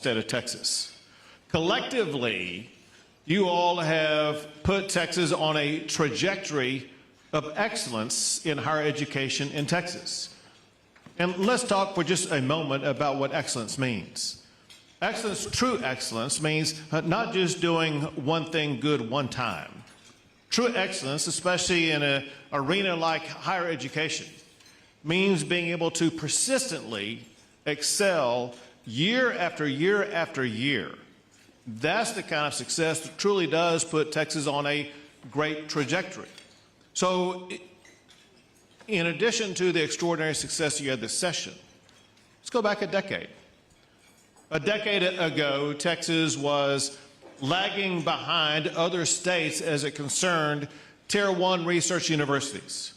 state of Texas. Collectively, you all have put Texas on a trajectory of excellence in higher education in Texas. And let's talk for just a moment about what excellence means. Excellence, true excellence, means not just doing one thing good one time. True excellence, especially in an arena like higher education, means being able to persistently excel year after year after year. That's the kind of success that truly does put Texas on a great trajectory. So, in addition to the extraordinary success you had this session, let's go back a decade. A decade ago, Texas was lagging behind other states as it concerned Tier 1 research universities.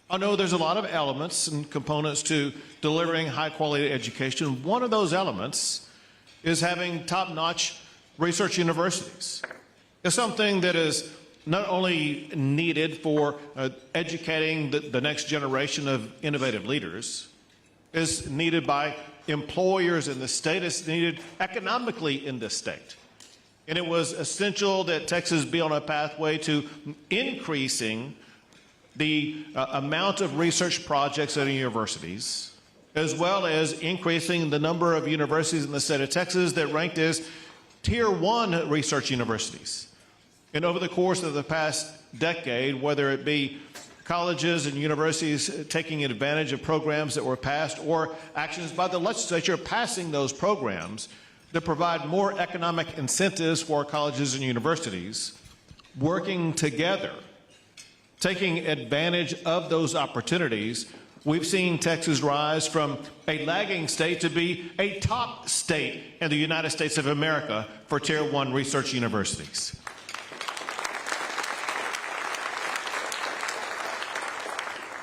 I know there's a lot of elements and components to delivering high-quality education. One of those elements is having top-notch research universities. It's something that is not only needed for educating the next generation of innovative leaders, is needed by employers in the state, it's needed economically in the state. And it was essential that Texas be on a pathway to increasing the amount of research projects at universities, as well as increasing the number of universities in the state of Texas that ranked as Tier 1 research universities. And over the course of the past decade, whether it be colleges and universities taking advantage of programs that were passed or actions by the legislature passing those programs that provide more economic incentives for colleges and universities, working together, taking advantage of those opportunities, we've seen Texas rise from a lagging state to be a top state in the United States of America for Tier 1 research universities.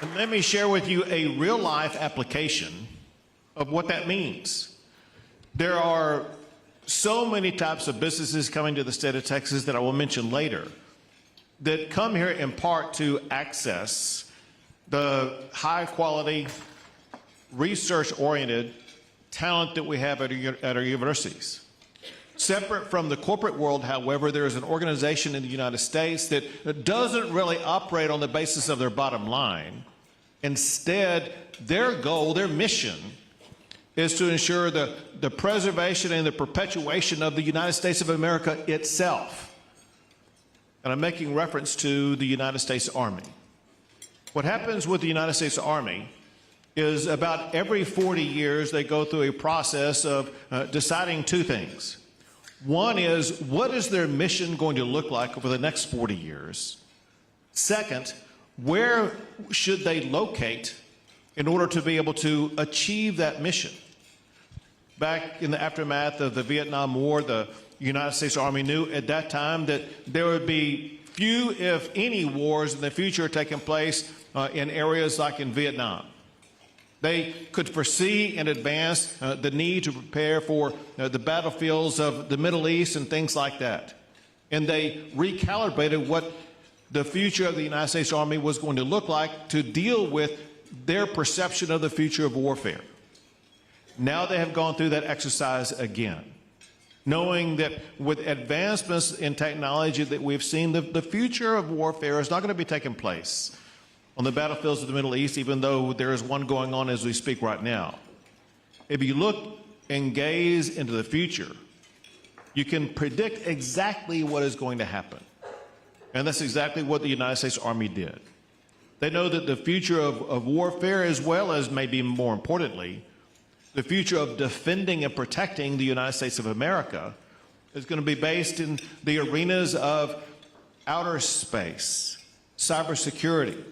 And let me share with you a real-life application of what that means. There are so many types of businesses coming to the state of Texas that I will mention later that come here in part to access the high-quality, research-oriented talent that we have at our universities. Separate from the corporate world, however, there is an organization in the United States that doesn't really operate on the basis of their bottom line. Instead, their goal, their mission, is to ensure the preservation and the perpetuation of the United States of America itself. And I'm making reference to the United States Army. What happens with the United States Army is about every 40 years they go through a process of deciding two things. One is, what is their mission going to look like over the next 40 years? Second, where should they locate in order to be able to achieve that mission? Back in the aftermath of the Vietnam War, the United States Army knew at that time that there would be few, if any, wars in the future taking place in areas like in Vietnam. They could foresee in advance the need to prepare for the battlefields of the Middle East and things like that. And they recalibrated what the future of the United States Army was going to look like to deal with their perception of the future of warfare. Now they have gone through that exercise again, knowing that with advancements in technology that we've seen, the future of warfare is not going to be taking place on the battlefields of the Middle East, even though there is one going on as we speak right now. If you look and gaze into the future, you can predict exactly what is going to happen. And that's exactly what the United States Army did. They know that the future of warfare, as well as maybe more importantly, the future of defending and protecting the United States of America is going to be based in the arenas of outer space, cybersecurity,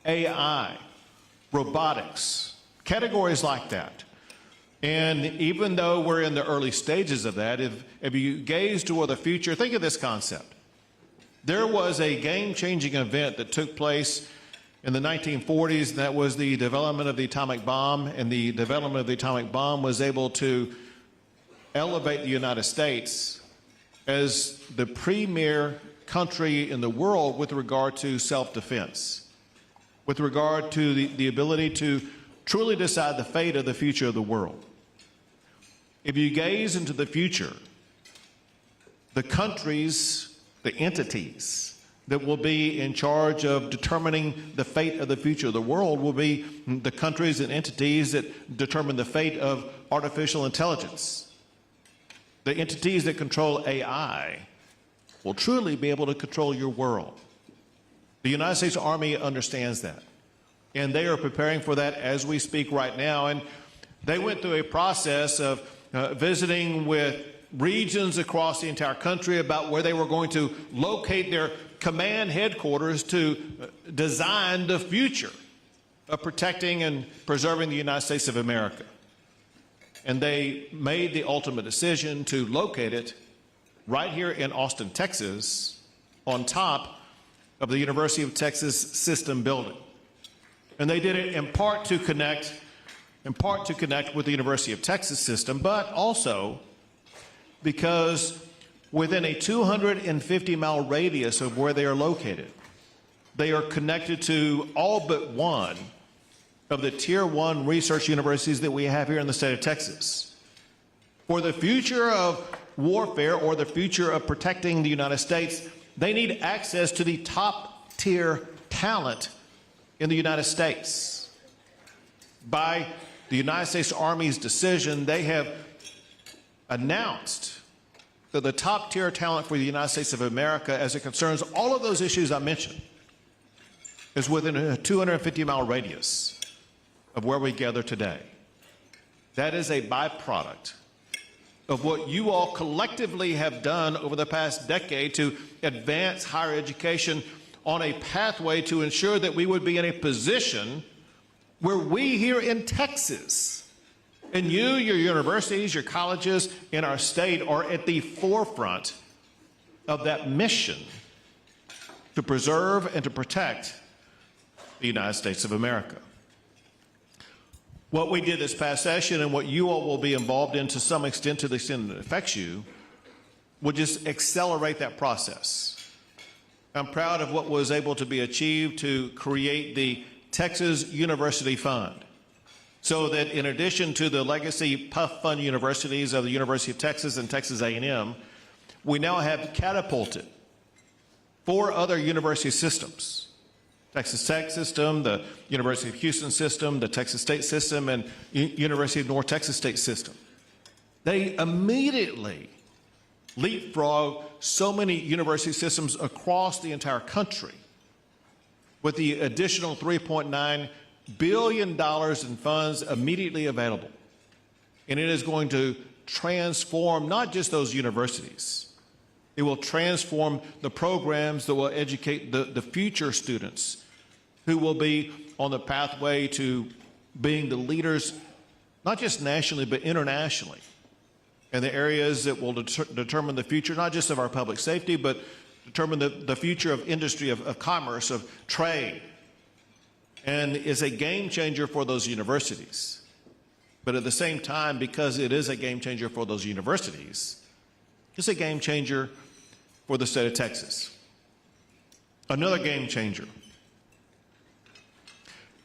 AI, robotics, categories like that. And even though we're in the early stages of that, if you gaze toward the future, think of this concept. There was a game-changing event that took place in the 1940s, and that was the development of the atomic bomb, and the development of the atomic bomb was able to elevate the United States as the premier country in the world with regard to self-defense, with regard to the ability to truly decide the fate of the future of the world. If you gaze into the future, the countries, the entities that will be in charge of determining the fate of the future of the world will be the countries and entities that determine the fate of artificial intelligence. The entities that control AI will truly be able to control your world. The United States Army understands that, and they are preparing for that as we speak right now. And they went through a process of visiting with regions across the entire country about where they were going to locate their command headquarters to design the future of protecting and preserving the United States of America. And they made the ultimate decision to locate it right here in Austin, Texas, on top of the University of Texas System building. And they did it in part to connect with the University of Texas System, but also because within a 250-mile radius of where they are located, they are connected to all but one of the Tier 1 research universities that we have here in the state of Texas. For the future of warfare or the future of protecting the United States, they need access to the top-tier talent in the United States. By the United States Army's decision, they have announced that the top-tier talent for the United States of America, as it concerns all of those issues I mentioned, is within a 250-mile radius of where we gather today. That is a byproduct of what you all collectively have done over the past decade to advance higher education on a pathway to ensure that we would be in a position where we here in Texas, and you, your universities, your colleges in our state are at the forefront of that mission to preserve and to protect the United States of America. What we did this past session and what you all will be involved in to some extent, to the extent that it affects you, will just accelerate that process. I'm proud of what was able to be achieved to create the Texas University Fund, so that in addition to the legacy PUF Fund universities of the University of Texas and Texas A&M, we now have catapulted 4 other university systems: Texas Tech System, the University of Houston System, the Texas State System, and University of North Texas State System. They immediately leapfrog so many university systems across the entire country with the additional $3.9 billion in funds immediately available. And it is going to transform not just those universities, it will transform the programs that will educate the future students who will be on the pathway to being the leaders, not just nationally, but internationally, in the areas that will determine the future, not just of our public safety, but determine the future of industry, of commerce, of trade, and is a game changer for those universities. But at the same time, because it is a game changer for those universities, it's a game changer for the state of Texas. Another game changer.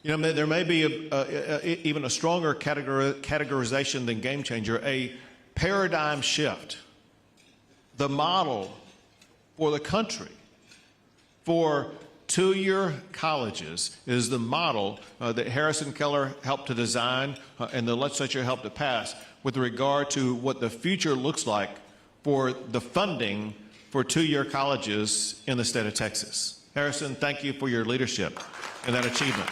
You know, there may be even a stronger categorization than game changer, a paradigm shift. The model for the country for 2-year colleges is the model that Harrison Keller helped to design and the legislature helped to pass with regard to what the future looks like for the funding for 2-year colleges in the state of Texas. Harrison, thank you for your leadership in that achievement.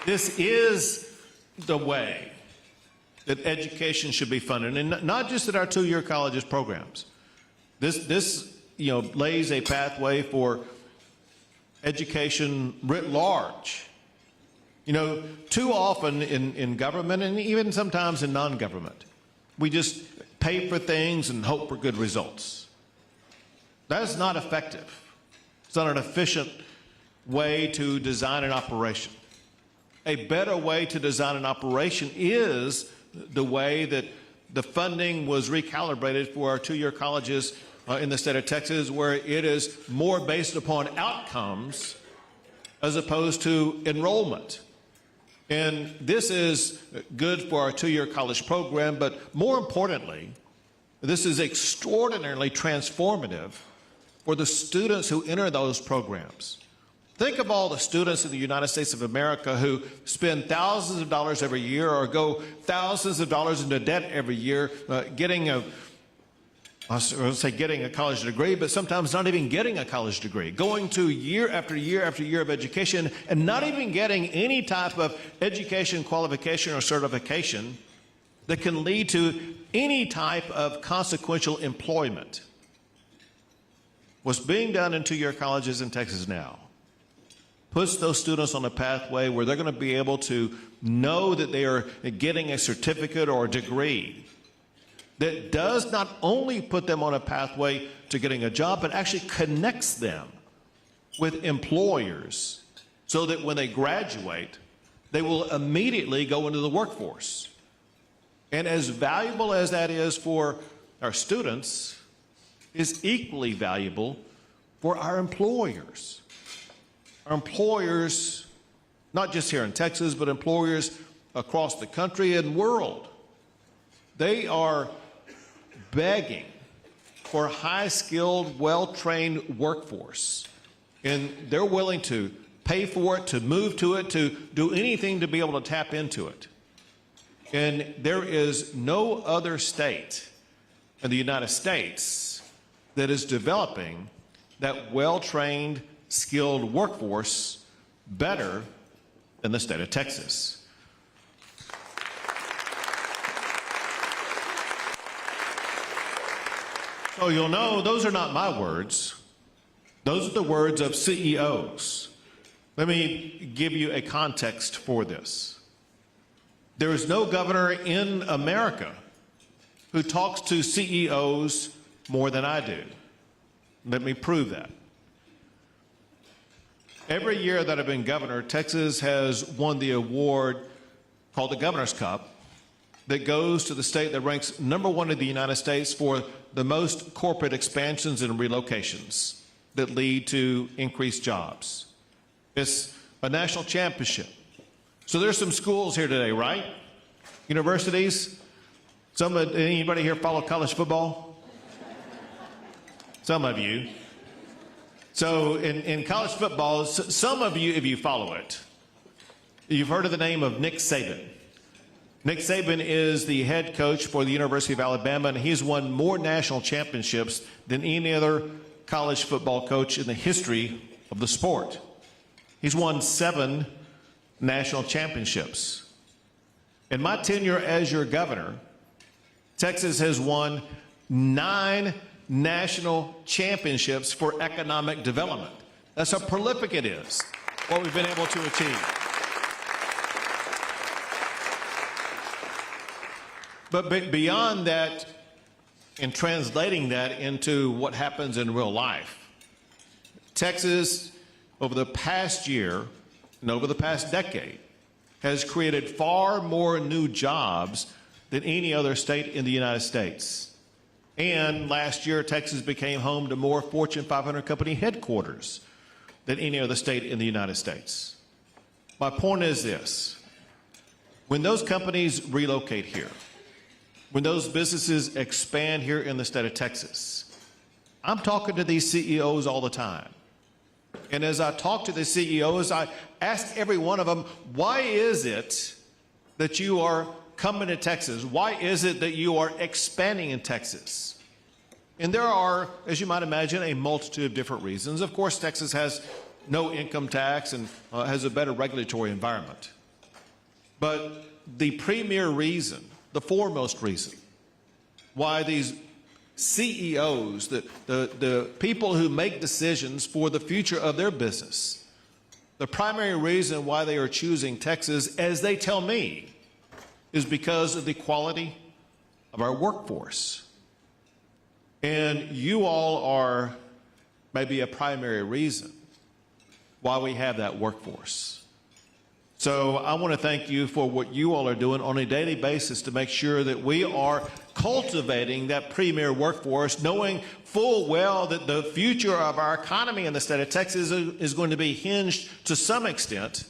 This is the way that education should be funded, and not just at our 2-year colleges programs. This lays a pathway for education writ large. You know, too often in government and even sometimes in non-government, we just pay for things and hope for good results. That is not effective. It's not an efficient way to design an operation. A better way to design an operation is the way that the funding was recalibrated for our 2-year colleges in the state of Texas, where it is more based upon outcomes as opposed to enrollment. And this is good for our two-year college program, but more importantly, this is extraordinarily transformative for the students who enter those programs. Think of all the students in the United States of America who spend thousands of dollars every year or go thousands of dollars into debt every year getting a college degree, but sometimes not even getting a college degree, going to year after year after year of education and not even getting any type of education, qualification, or certification that can lead to any type of consequential employment. What's being done in two-year colleges in Texas now puts those students on a pathway where they're going to be able to know that they are getting a certificate or a degree that does not only put them on a pathway to getting a job, but actually connects them with employers so that when they graduate, they will immediately go into the workforce. And as valuable as that is for our students, is equally valuable for our employers. Our employers, not just here in Texas, but employers across the country and world, they are begging for a high-skilled, well-trained workforce. And they're willing to pay for it, to move to it, to do anything to be able to tap into it. And there is no other state in the United States that is developing that well-trained, skilled workforce better than the state of Texas. So you'll know those are not my words. Those are the words of CEOs. Let me give you a context for this. There is no governor in America who talks to CEOs more than I do. Let me prove that. Every year that I've been governor, Texas has won the award called the Governor's Cup that goes to the state that ranks #1 in the United States for the most corporate expansions and relocations that lead to increased jobs. It's a national championship. So there's some schools here today, right? Universities? Anybody here follow college football? Some of you. So in college football, some of you, if you follow it, you've heard of the name of Nick Saban. Nick Saban is the head coach for the University of Alabama, and he's won more national championships than any other college football coach in the history of the sport. He's won 7 national championships. In my tenure as your governor, Texas has won 9 national championships for economic development. That's how prolific it is, what we've been able to achieve. But beyond that, in translating that into what happens in real life, Texas, over the past year and over the past decade, has created far more new jobs than any other state in the United States. And last year, Texas became home to more Fortune 500 company headquarters than any other state in the United States. My point is this: when those companies relocate here, when those businesses expand here in the state of Texas, I'm talking to these CEOs all the time. And as I talk to the CEOs, I ask every one of them, why is it that you are coming to Texas? Why is it that you are expanding in Texas? And there are, as you might imagine, a multitude of different reasons. Of course, Texas has no income tax and has a better regulatory environment. But the premier reason, the foremost reason why these CEOs, the people who make decisions for the future of their business, the primary reason why they are choosing Texas, as they tell me, is because of the quality of our workforce. And you all are maybe a primary reason why we have that workforce. So I want to thank you for what you all are doing on a daily basis to make sure that we are cultivating that premier workforce, knowing full well that the future of our economy in the state of Texas is going to be hinged to some extent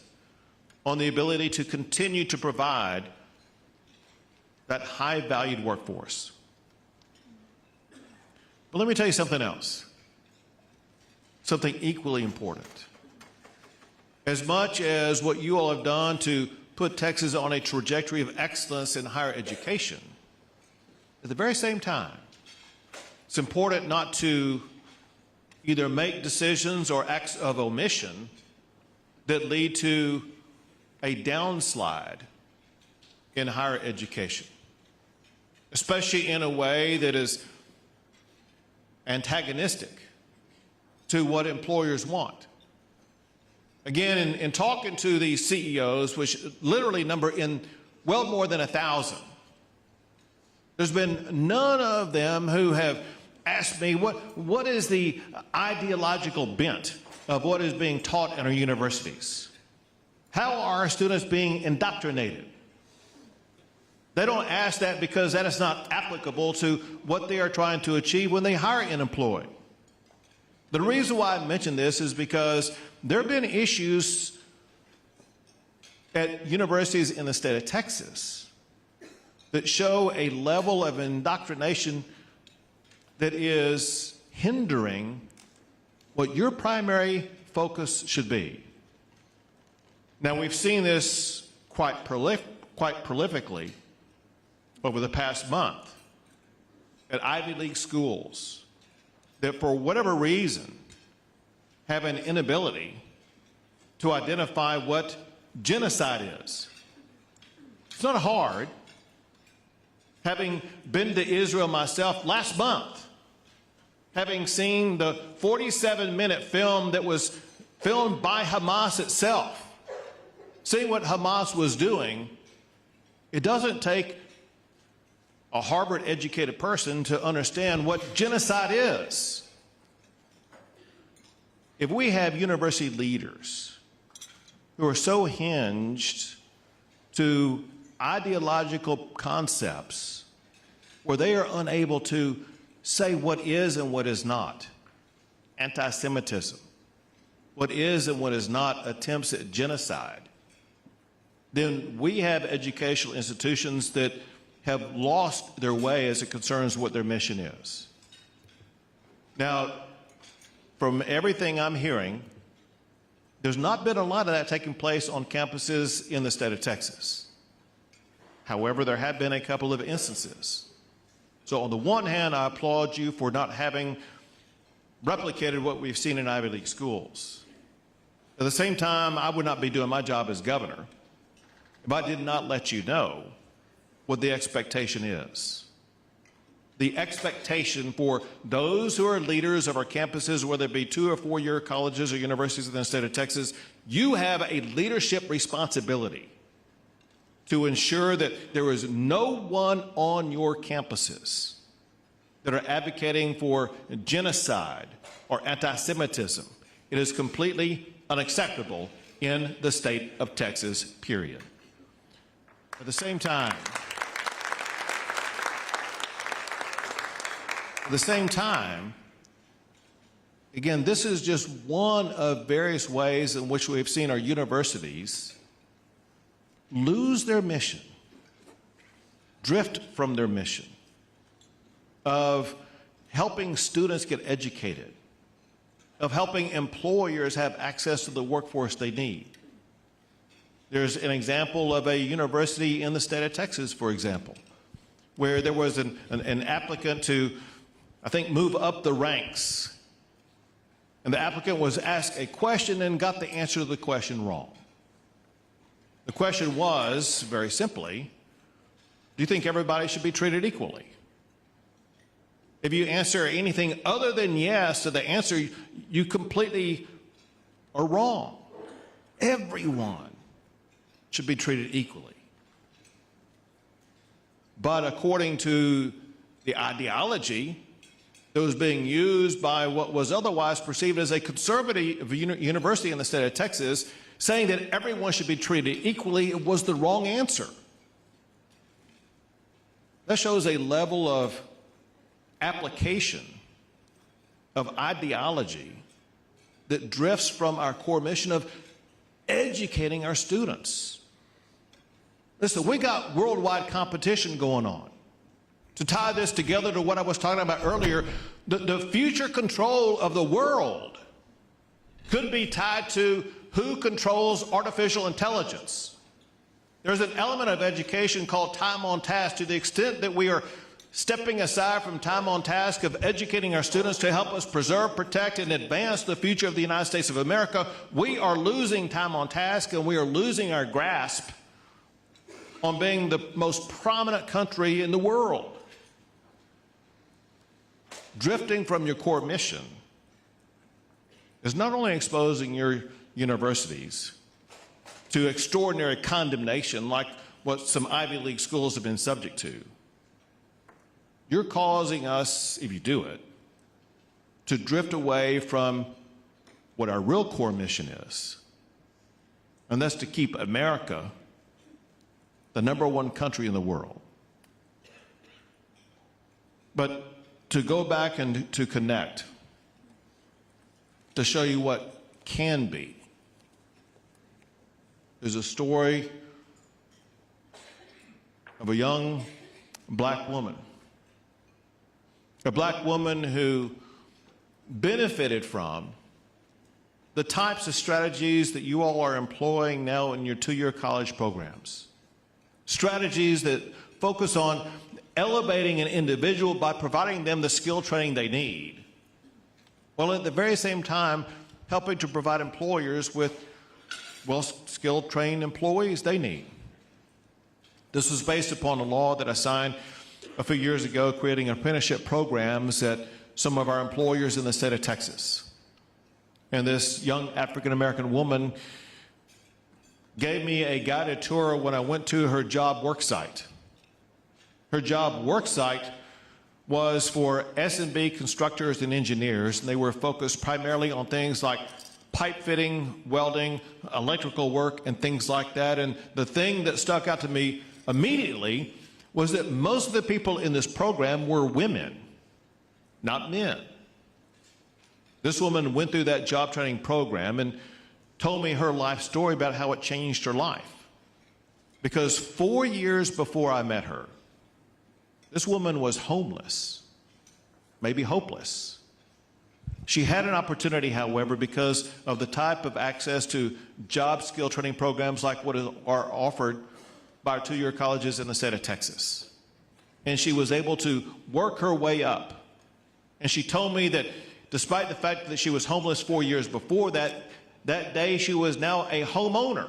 on the ability to continue to provide that high-valued workforce. But let me tell you something else, something equally important. As much as what you all have done to put Texas on a trajectory of excellence in higher education, at the very same time, it's important not to either make decisions or acts of omission that lead to a downslide in higher education, especially in a way that is antagonistic to what employers want. Again, in talking to these CEOs, which literally number in well more than 1,000, there's been none of them who have asked me what is the ideological bent of what is being taught in our universities. How are our students being indoctrinated? They don't ask that because that is not applicable to what they are trying to achieve when they hire an employee. The reason why I mention this is because there have been issues at universities in the state of Texas that show a level of indoctrination that is hindering what your primary focus should be. Now, we've seen this quite prolifically over the past month at Ivy League schools that, for whatever reason, have an inability to identify what genocide is. It's not hard. Having been to Israel myself last month, having seen the 47-minute film that was filmed by Hamas itself, seeing what Hamas was doing, it doesn't take a Harvard-educated person to understand what genocide is. If we have university leaders who are so hinged to ideological concepts where they are unable to say what is and what is not anti-Semitism, what is and what is not attempts at genocide, then we have educational institutions that have lost their way as it concerns what their mission is. Now, from everything I'm hearing, there's not been a lot of that taking place on campuses in the state of Texas. However, there have been a couple of instances. So on the one hand, I applaud you for not having replicated what we've seen in Ivy League schools. At the same time, I would not be doing my job as governor if I did not let you know what the expectation is. The expectation for those who are leaders of our campuses, whether it be 2- or 4-year colleges or universities in the state of Texas, you have a leadership responsibility to ensure that there is no one on your campuses that are advocating for genocide or anti-Semitism. It is completely unacceptable in the state of Texas, period. At the same time, again, this is just one of various ways in which we've seen our universities lose their mission, drift from their mission of helping students get educated, of helping employers have access to the workforce they need. There's an example of a university in the state of Texas, for example, where there was an applicant to, I think, move up the ranks. And the applicant was asked a question and got the answer to the question wrong. The question was, very simply, do you think everybody should be treated equally? If you answer anything other than yes to the answer, you completely are wrong. Everyone should be treated equally. But according to the ideology that was being used by what was otherwise perceived as a conservative university in the state of Texas, saying that everyone should be treated equally, it was the wrong answer. That shows a level of application of ideology that drifts from our core mission of educating our students. Listen, we got worldwide competition going on. To tie this together to what I was talking about earlier, the future control of the world could be tied to who controls artificial intelligence. There's an element of education called time on task. To the extent that we are stepping aside from time on task of educating our students to help us preserve, protect, and advance the future of the United States of America, we are losing time on task, and we are losing our grasp on being the most prominent country in the world. Drifting from your core mission is not only exposing your universities to extraordinary condemnation like what some Ivy League schools have been subject to, you're causing us, if you do it, to drift away from what our real core mission is, and that's to keep America the #1 country in the world. But to go back and to connect, to show you what can be, there's a story of a young black woman. A black woman who benefited from the types of strategies that you all are employing now in your two-year college programs. Strategies that focus on elevating an individual by providing them the skill training they need, while at the very same time helping to provide employers with well-skilled, trained employees they need. This was based upon a law that I signed a few years ago, creating apprenticeship programs at some of our employers in the state of Texas. And this young African-American woman gave me a guided tour when I went to her job work site. Her job work site was for S&B constructors and engineers, and they were focused primarily on things like pipe fitting, welding, electrical work, and things like that. And the thing that stuck out to me immediately was that most of the people in this program were women, not men. This woman went through that job training program and told me her life story about how it changed her life. Because 4 years before I met her, this woman was homeless, maybe hopeless. She had an opportunity, however, because of the type of access to job skill training programs like what are offered by our two-year colleges in the state of Texas. And she was able to work her way up. And she told me that despite the fact that she was homeless 4 years before that day she was now a homeowner.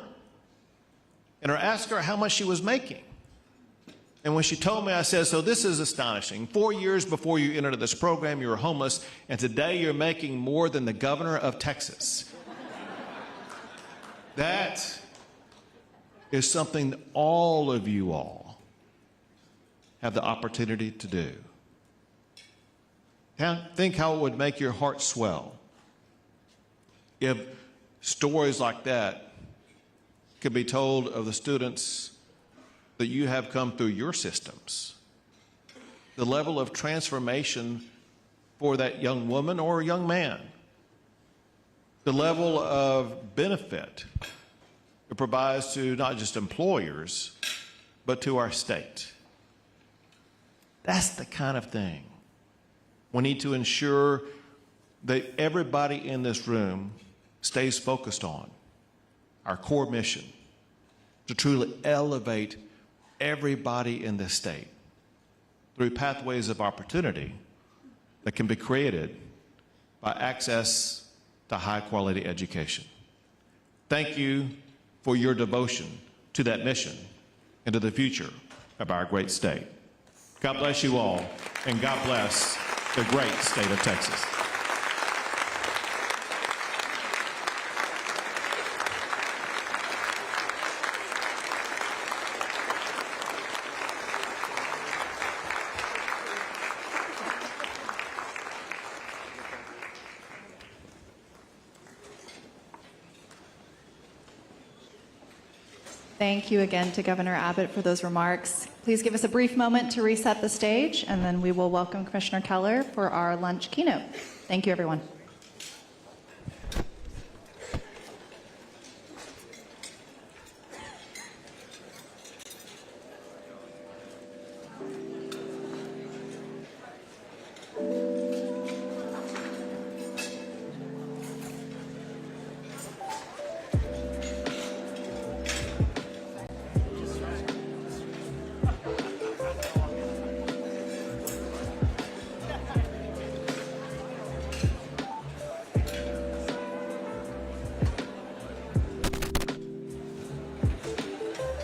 And I asked her how much she was making. And when she told me, I said, so this is astonishing. 4 years before you entered this program, you were homeless, and today you're making more than the governor of Texas. That is something that all of you all have the opportunity to do. Think how it would make your heart swell if stories like that could be told of the students that you have come through your systems. The level of transformation for that young woman or young man. The level of benefit it provides to not just employers, but to our state. That's the kind of thing we need to ensure that everybody in this room stays focused on. Our core mission, to truly elevate everybody in this state through pathways of opportunity that can be created by access to high-quality education. Thank you for your devotion to that mission and to the future of our great state. God bless you all, and God bless the great state of Texas. Thank you again to Governor Abbott for those remarks. Please give us a brief moment to reset the stage, and then we will welcome Commissioner Keller for our lunch keynote. Thank you, everyone.